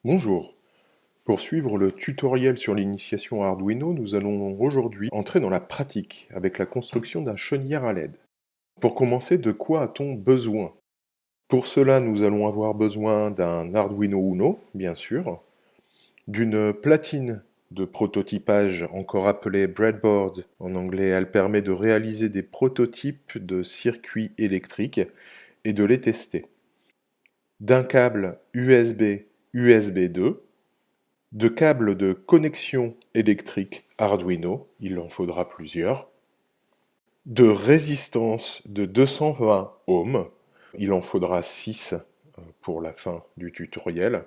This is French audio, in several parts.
Bonjour. Pour suivre le tutoriel sur l'initiation à Arduino, nous allons aujourd'hui entrer dans la pratique avec la construction d'un chenillère à LED. Pour commencer, de quoi a-t-on besoin? Pour cela, nous allons avoir besoin d'un Arduino Uno, bien sûr, d'une platine de prototypage, encore appelée breadboard en anglais. Elle permet de réaliser des prototypes de circuits électriques et de les tester. D'un câble USB USB 2, de câbles de connexion électrique Arduino, il en faudra plusieurs, de résistance de 220 ohms, il en faudra 6 pour la fin du tutoriel,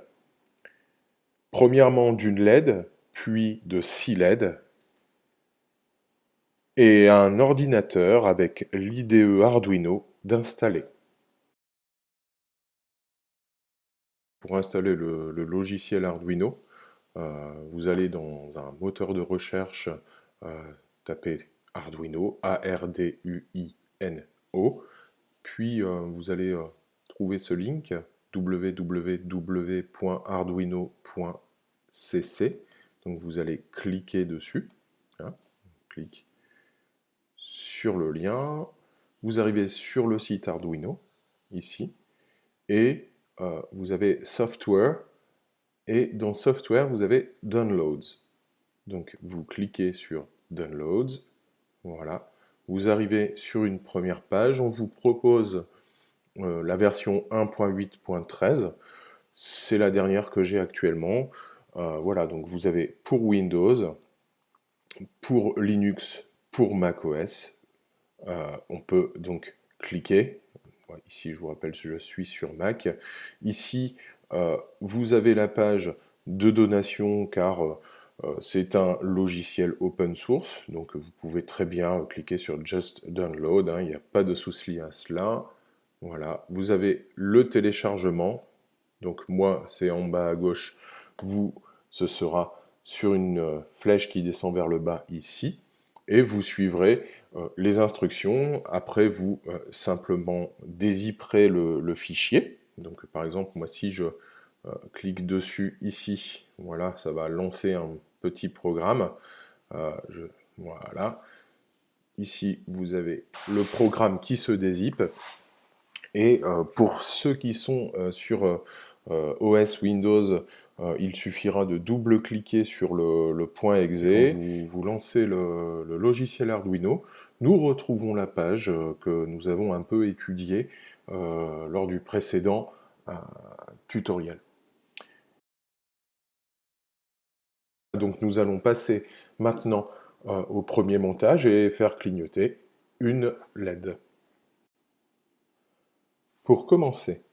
premièrement d'une LED, puis de 6 LED, et un ordinateur avec l'IDE Arduino d'installer. Pour installer le logiciel Arduino, vous allez dans un moteur de recherche, taper Arduino, A-R-D-U-I-N-O, puis vous allez trouver ce link, www.arduino.cc, donc vous allez cliquer dessus, hein, clique sur le lien, vous arrivez sur le site Arduino, ici, et vous avez Software, et dans Software, vous avez Downloads. Donc vous cliquez sur Downloads, voilà. Vous arrivez sur une première page, on vous propose la version 1.8.13, c'est la dernière que j'ai actuellement. Voilà, donc vous avez pour Windows, pour Linux, pour macOS. On peut donc cliquer. Ici, je vous rappelle, je suis sur Mac. Ici, vous avez la page de donation car c'est un logiciel open source, donc vous pouvez très bien cliquer sur Just Download, hein, il n'y a pas de souci à cela. Voilà, vous avez le téléchargement, donc moi c'est en bas à gauche, vous ce sera sur une flèche qui descend vers le bas ici, et vous suivrez les instructions. Après vous simplement dézipperez le fichier, donc par exemple moi si je clique dessus ici, voilà, ça va lancer un petit programme. Voilà. Ici, vous avez le programme qui se dézippe. Et pour ceux qui sont sur OS Windows, il suffira de double-cliquer sur le point exe. Quand vous lancez le logiciel Arduino, nous retrouvons la page que nous avons un peu étudiée lors du précédent tutoriel. Donc nous allons passer maintenant au premier montage et faire clignoter une LED. Pour commencer,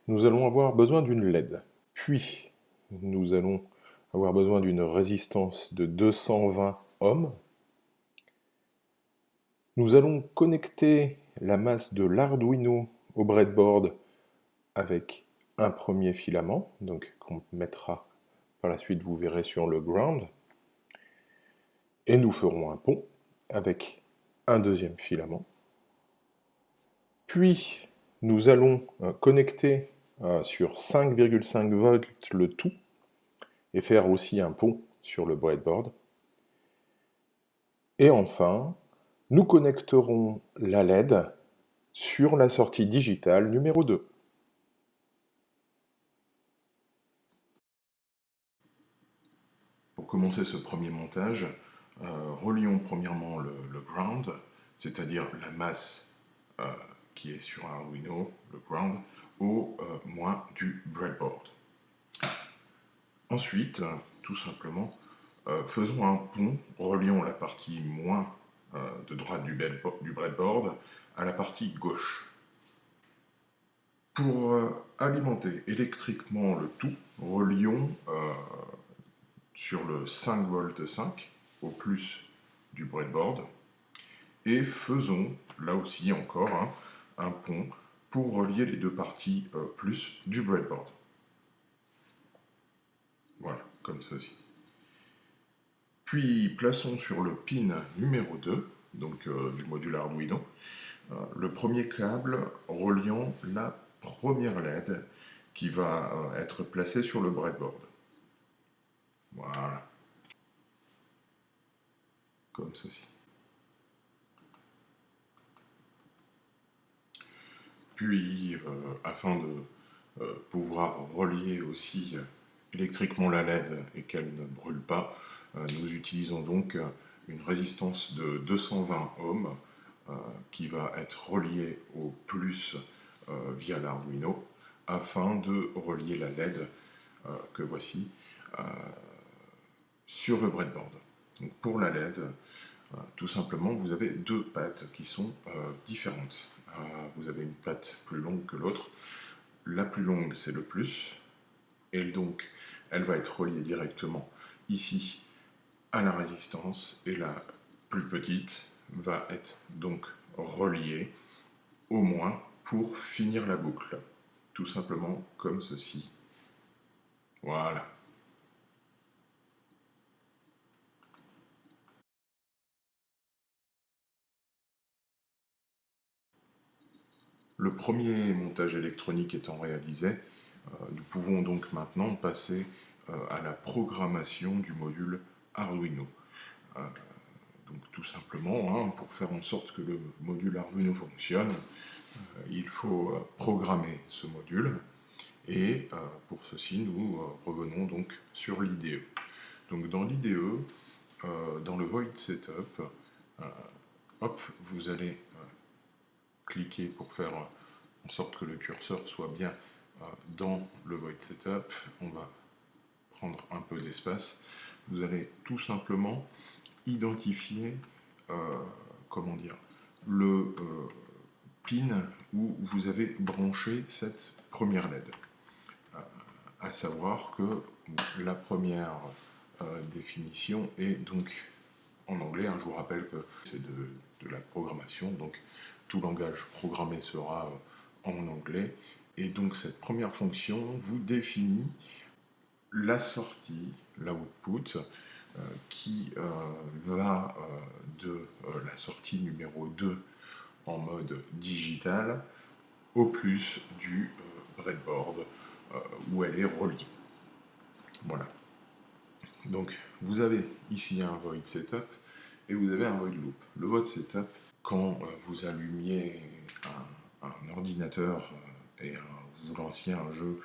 nous allons avoir besoin d'une LED. Puis, nous allons avoir besoin d'une résistance de 220 ohms. Nous allons connecter la masse de l'Arduino au breadboard avec un premier filament, donc qu'on mettra par la suite, vous verrez, sur le ground. Et nous ferons un pont avec un deuxième filament. Puis, nous allons connecter sur 5,5 volts le tout, et faire aussi un pont sur le breadboard. Et enfin, nous connecterons la LED sur la sortie digitale numéro 2. Pour commencer ce premier montage, relions premièrement le ground, c'est-à-dire la masse qui est sur un Arduino, le ground, au moins du breadboard. Ensuite, tout simplement, faisons un pont, relions la partie moins de droite du breadboard à la partie gauche. Pour alimenter électriquement le tout, relions sur le 5 volts 5 au plus du breadboard et faisons là aussi encore un pont pour relier les deux parties plus du breadboard. Voilà, comme ceci. Puis plaçons sur le pin numéro 2, donc du module Arduino, le premier câble reliant la première LED qui va être placé sur le breadboard. Voilà, comme ceci. Puis, afin de pouvoir relier aussi électriquement la LED et qu'elle ne brûle pas, nous utilisons donc une résistance de 220 ohms qui va être reliée au plus via l'Arduino afin de relier la LED que voici sur le breadboard. Donc pour la LED, tout simplement, vous avez deux pattes qui sont différentes. Vous avez une patte plus longue que l'autre. La plus longue, c'est le plus, et donc elle va être reliée directement ici à la résistance, et la plus petite va être donc reliée au moins pour finir la boucle. Tout simplement comme ceci. Voilà. Le premier montage électronique étant réalisé, nous pouvons donc maintenant passer à la programmation du module Arduino. Donc tout simplement, hein, pour faire en sorte que le module Arduino fonctionne, il faut programmer ce module, et pour ceci nous revenons donc sur l'IDE. Donc dans l'IDE, dans le Void Setup, hop, vous allez cliquer pour faire en sorte que le curseur soit bien dans le Void Setup. On va prendre un peu d'espace. Vous allez tout simplement identifier comment dire, le pin où vous avez branché cette première LED. À savoir que la première définition est donc en anglais. Hein, je vous rappelle que c'est de la programmation, donc tout langage programmé sera en anglais. Et donc cette première fonction vous définit la sortie, l'output, qui va de la sortie numéro 2 en mode digital au plus du breadboard où elle est reliée. Voilà. Donc vous avez ici un void setup et vous avez un void loop. Le void setup, quand vous allumiez un ordinateur et vous lanciez un jeu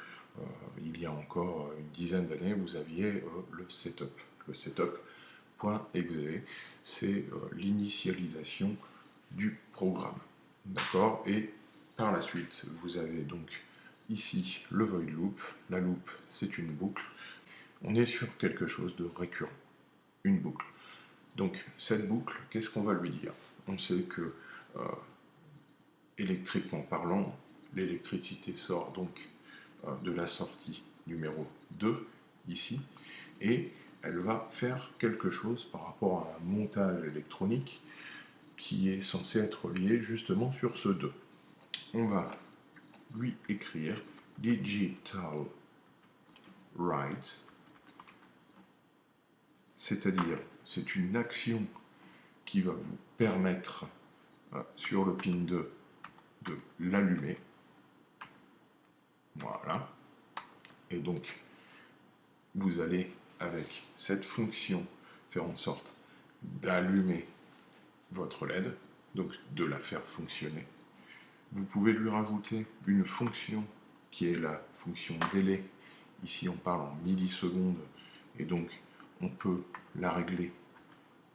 il y a encore une dizaine d'années, vous aviez le setup. Le setup.exe, c'est l'initialisation du programme. D'accord. Et par la suite, vous avez donc ici le void loop. La loop, c'est une boucle. On est sur quelque chose de récurrent, une boucle. Donc cette boucle, qu'est-ce qu'on va lui dire? On sait que électriquement parlant, l'électricité sort donc de la sortie numéro 2, ici, et elle va faire quelque chose par rapport à un montage électronique qui est censé être lié justement sur ce 2. On va lui écrire digital write, c'est-à-dire c'est une action qui va vous permettre sur le pin 2 de l'allumer. Voilà. Et donc vous allez avec cette fonction faire en sorte d'allumer votre LED, donc de la faire fonctionner. Vous pouvez lui rajouter une fonction qui est la fonction délai. Ici on parle en millisecondes et donc on peut la régler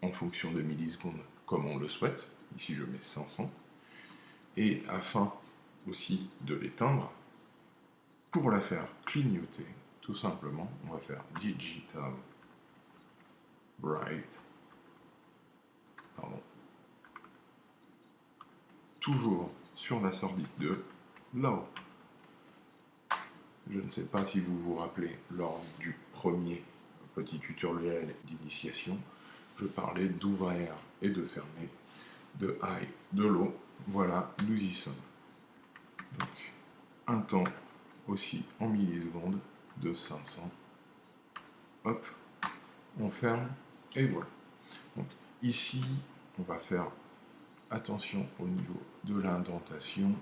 en fonction des millisecondes comme on le souhaite. Ici je mets 500. Et afin aussi de l'éteindre, pour la faire clignoter, tout simplement, on va faire digital write, toujours sur la sortie de low. Je ne sais pas si vous vous rappelez, lors du premier petit tutoriel d'initiation, je parlais d'ouvrir et de fermer, de high, de low. Voilà, nous y sommes. Donc, un temps aussi en millisecondes de 500. Hop, on ferme et voilà. Donc ici, on va faire attention au niveau de l'indentation.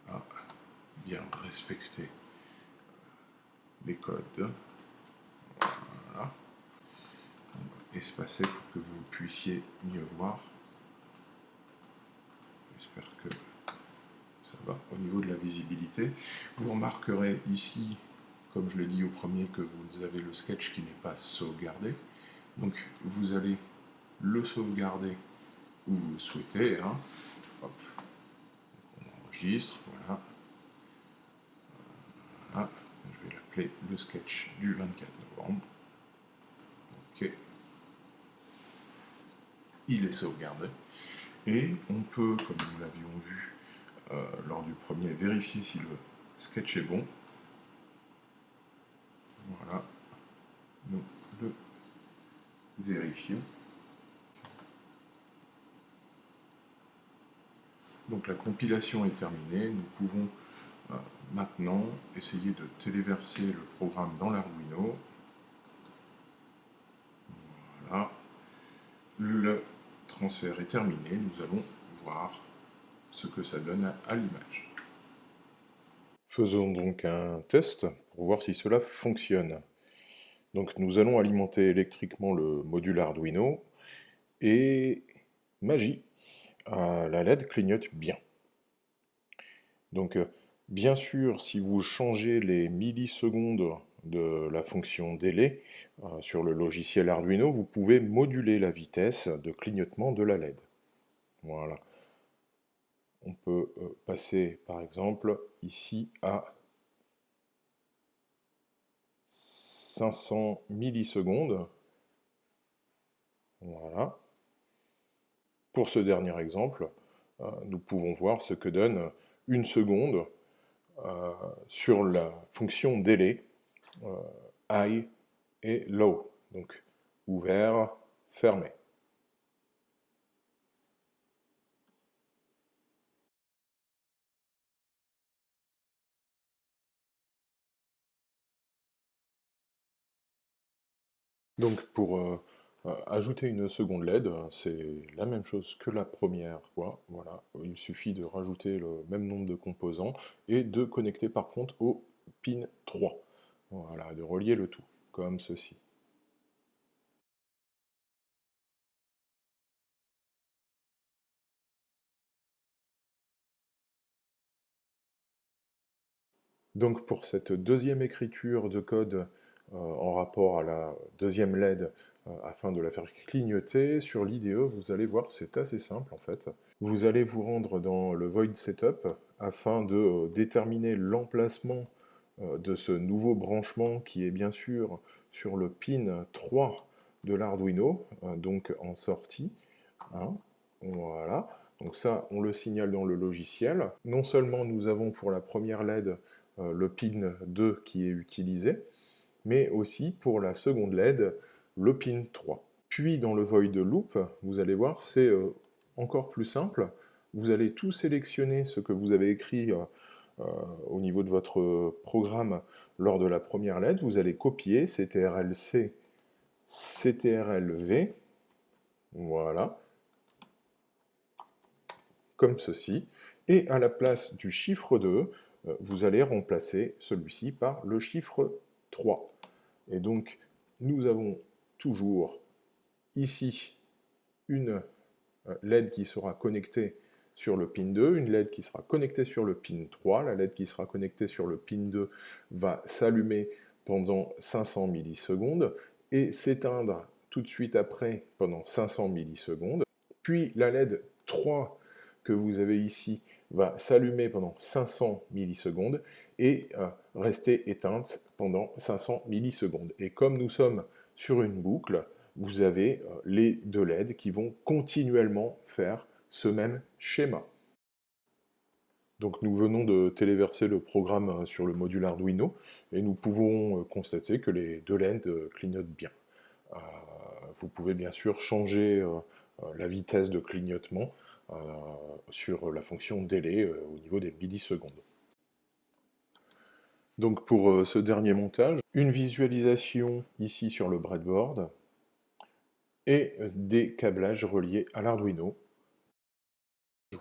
Ah, bien respecter les codes. Voilà. On va espacer pour que vous puissiez mieux voir. J'espère que ça va au niveau de la visibilité. Vous remarquerez ici, comme je l'ai dit au premier, que vous avez le sketch qui n'est pas sauvegardé. Donc vous allez le sauvegarder où vous le souhaitez. Hein. Hop. On enregistre, voilà. Voilà. Je vais l'appeler le sketch du 24 novembre. Ok. Il est sauvegardé. Et on peut, comme nous l'avions vu lors du premier, vérifier si le sketch est bon. Voilà. Nous le vérifions. Donc la compilation est terminée. Nous pouvons maintenant essayer de téléverser le programme dans l'Arduino. Voilà. Le transfert est terminé. Nous allons voir ce que ça donne à l'image. Faisons donc un test pour voir si cela fonctionne. Donc nous allons alimenter électriquement le module Arduino et magie, la LED clignote bien. Donc bien sûr, si vous changez les millisecondes de la fonction délai sur le logiciel Arduino, vous pouvez moduler la vitesse de clignotement de la LED. Voilà. On peut passer par exemple ici à 500 millisecondes. Voilà. Pour ce dernier exemple, nous pouvons voir ce que donne une seconde sur la fonction délai high et low, donc ouvert, fermé. Donc pour ajouter une seconde LED, c'est la même chose que la première fois. Voilà, il suffit de rajouter le même nombre de composants et de connecter par contre au pin 3. Voilà, de relier le tout, comme ceci. Donc pour cette deuxième écriture de code en rapport à la deuxième LED, afin de la faire clignoter, sur l'IDE, vous allez voir, c'est assez simple en fait. Vous allez vous rendre dans le Void Setup afin de déterminer l'emplacement de ce nouveau branchement qui est bien sûr sur le pin 3 de l'Arduino, donc en sortie. Hein. Voilà. Donc ça, on le signale dans le logiciel. Non seulement nous avons pour la première LED le pin 2 qui est utilisé, mais aussi pour la seconde LED, le pin 3. Puis dans le void loop, vous allez voir, c'est encore plus simple. Vous allez tout sélectionner ce que vous avez écrit au niveau de votre programme lors de la première LED. Vous allez copier CTRL-C, CTRL-V, voilà, comme ceci. Et à la place du chiffre 2, vous allez remplacer celui-ci par le chiffre 3. Et donc, nous avons toujours ici une LED qui sera connectée sur le pin 2, une LED qui sera connectée sur le pin 3. La LED qui sera connectée sur le pin 2 va s'allumer pendant 500 millisecondes et s'éteindre tout de suite après pendant 500 millisecondes. Puis la LED 3 que vous avez ici va s'allumer pendant 500 millisecondes et rester éteinte pendant 500 millisecondes. Et comme nous sommes sur une boucle, vous avez les deux LED qui vont continuellement faire ce même schéma. Donc nous venons de téléverser le programme sur le module Arduino et nous pouvons constater que les deux LED clignotent bien. Vous pouvez bien sûr changer la vitesse de clignotement sur la fonction délai au niveau des millisecondes. Donc pour ce dernier montage, une visualisation ici sur le breadboard et des câblages reliés à l'Arduino.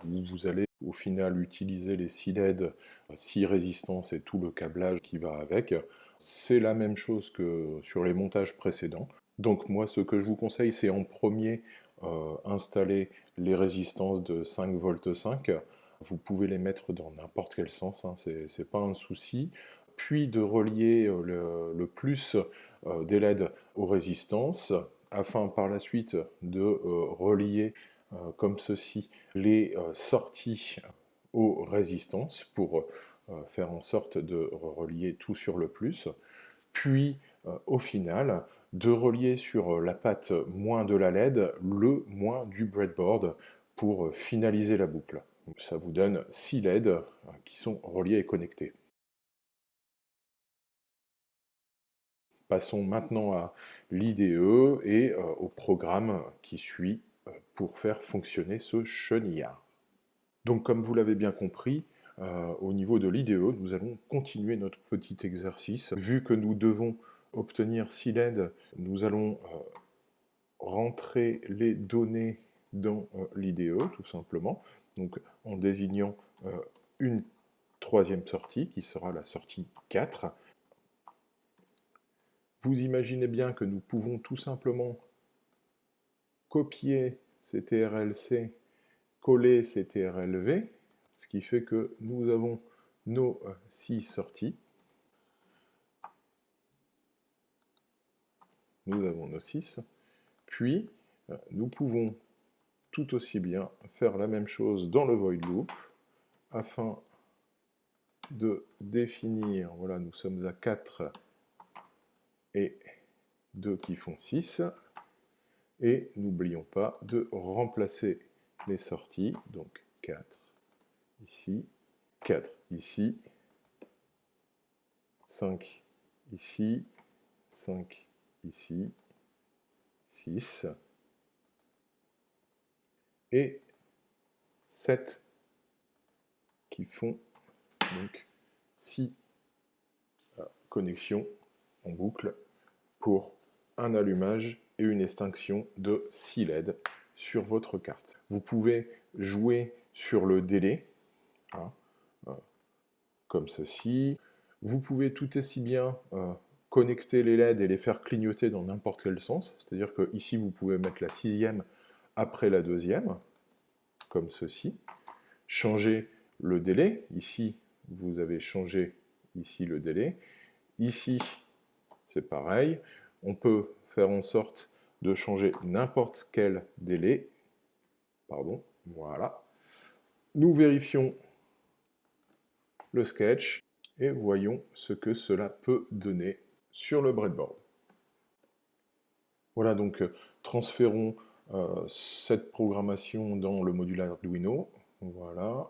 Vous allez au final utiliser les 6 LED, 6 résistances et tout le câblage qui va avec. C'est la même chose que sur les montages précédents. Donc moi, ce que je vous conseille, c'est en premier installer les résistances de 5 5 V. Vous pouvez les mettre dans n'importe quel sens, hein, c'est pas un souci. Puis de relier le plus des LED aux résistances, afin par la suite de relier comme ceci les sorties aux résistances pour faire en sorte de relier tout sur le plus. Puis au final, de relier sur la patte moins de la LED le moins du breadboard pour finaliser la boucle. Donc ça vous donne 6 LED qui sont reliés et connectés. Passons maintenant à l'IDE et au programme qui suit pour faire fonctionner ce chenillard. Donc comme vous l'avez bien compris, au niveau de l'IDE, nous allons continuer notre petit exercice. Vu que nous devons obtenir 6 LED, nous allons rentrer les données dans l'IDE, tout simplement, donc en désignant une troisième sortie, qui sera la sortie 4. Vous imaginez bien que nous pouvons tout simplement copier CTRL-C, coller CTRL-V, ce qui fait que nous avons nos 6 sorties. Nous avons nos 6. Puis, nous pouvons tout aussi bien faire la même chose dans le void loop, afin de définir, voilà, nous sommes à 4 et 2 qui font 6. Et n'oublions pas de remplacer les sorties, donc 4 ici, 4 ici, 5 ici, 5 ici, 6 et 7 qui font donc 6 connexions en boucle pour un allumage et une extinction de 6 LED sur votre carte. Vous pouvez jouer sur le délai, hein, comme ceci. Vous pouvez tout aussi bien connecter les LED et les faire clignoter dans n'importe quel sens, c'est-à-dire que ici vous pouvez mettre la 6e après la 2e, comme ceci. Changer le délai, ici vous avez changé ici le délai, ici c'est pareil, on peut faire en sorte de changer n'importe quel délai, pardon, voilà. Nous vérifions le sketch et voyons ce que cela peut donner sur le breadboard. Voilà, donc transférons cette programmation dans le module Arduino. Voilà,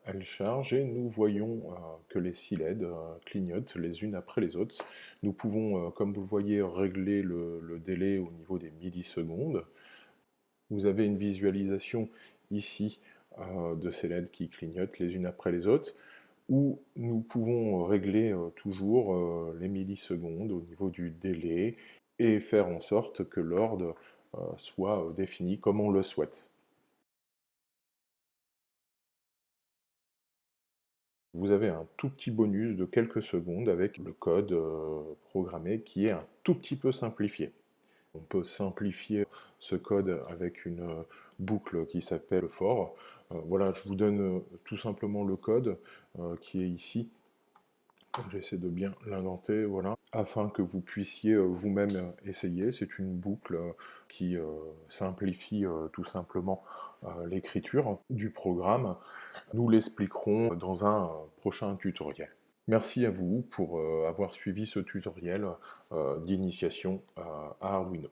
elle charge et nous voyons que les 6 LED clignotent les unes après les autres. Nous pouvons, comme vous le voyez, régler le délai au niveau des millisecondes. Vous avez une visualisation ici de ces LED qui clignotent les unes après les autres, où nous pouvons régler toujours les millisecondes au niveau du délai et faire en sorte que l'ordre soit défini comme on le souhaite. Vous avez un tout petit bonus de quelques secondes avec le code programmé qui est un tout petit peu simplifié. On peut simplifier ce code avec une boucle qui s'appelle for. Voilà, je vous donne tout simplement le code qui est ici. J'essaie de bien l'indenter, voilà, afin que vous puissiez vous-même essayer. C'est une boucle qui simplifie tout simplement l'écriture du programme. Nous l'expliquerons dans un prochain tutoriel. Merci à vous pour avoir suivi ce tutoriel d'initiation à Arduino.